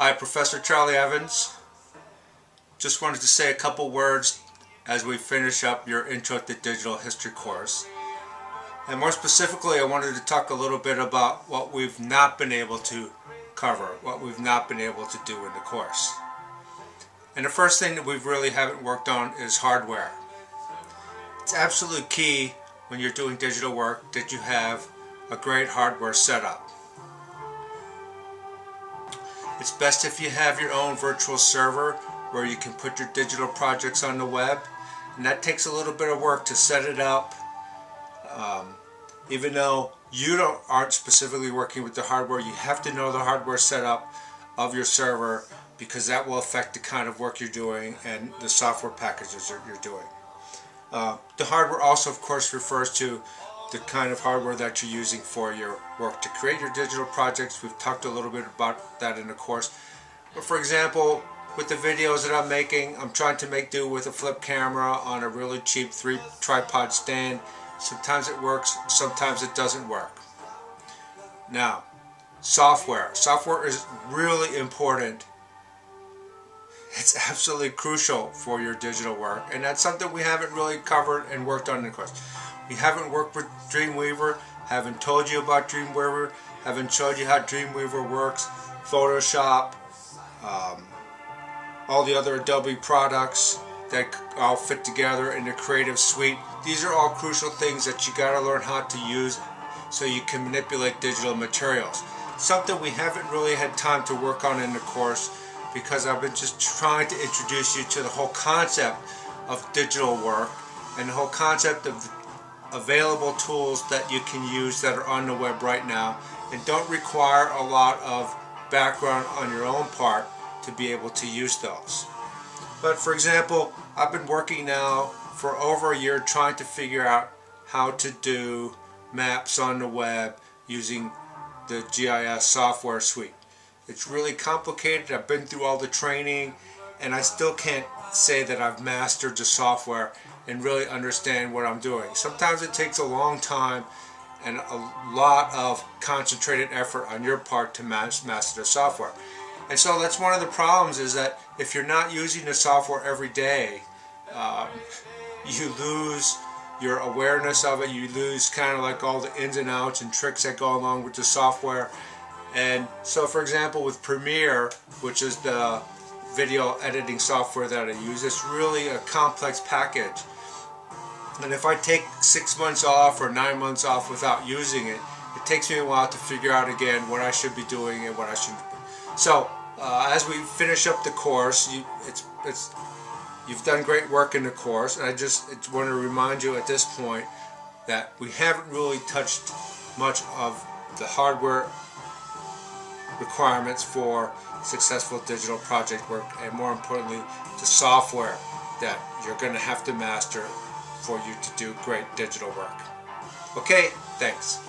Hi, Professor Charlie Evans. Just wanted to say a couple words as we finish up your Intro to Digital History course. And more specifically, I wanted to talk a little bit about what we've not been able to cover, what we've not been able to do in the course. And the first thing that we really haven't worked on is hardware. It's absolutely key when you're doing digital work that you have a great hardware setup. It's best if you have your own virtual server where you can put your digital projects on the web, and that takes a little bit of work to set it up. Even though you aren't specifically working with the hardware, you have to know the hardware setup of your server because that will affect the kind of work you're doing and the software packages you're doing. The hardware also, of course, refers to the kind of hardware that you're using for your work to create your digital projects. We've talked a little bit about that in the course. But for example, with the videos that I'm making, I'm trying to make do with a flip camera on a really cheap 3-tripod stand. Sometimes it works, sometimes it doesn't work. Now, software. Software is really important. It's absolutely crucial for your digital work, and that's something we haven't really covered and worked on in the course. We haven't worked with Dreamweaver, haven't told you about Dreamweaver, haven't showed you how Dreamweaver works, Photoshop, all the other Adobe products that all fit together in the Creative Suite. These are all crucial things that you got to learn how to use so you can manipulate digital materials. Something we haven't really had time to work on in the course because I've been just trying to introduce you to the whole concept of digital work and the whole concept of available tools that you can use that are on the web right now and don't require a lot of background on your own part to be able to use those. But for example, I've been working now for over a year trying to figure out how to do maps on the web using the GIS software suite. It's really complicated. I've been through all the training and I still can't say that I've mastered the software and really understand what I'm doing. Sometimes it takes a long time and a lot of concentrated effort on your part to master the software. And so that's one of the problems, is that if you're not using the software every day, you lose your awareness of it. You lose kind of like all the ins and outs and tricks that go along with the software. And so for example with Premiere, which is the video editing software that I use, it's really a complex package. And if I take 6 months off or 9 months off without using it, it takes me a while to figure out again what I should be doing and what I shouldn't be. So as we finish up the course, you've done great work in the course, and I just want to remind you at this point that we haven't really touched much of the hardware requirements for successful digital project work, and more importantly the software that you're going to have to master for you to do great digital work. Okay, thanks.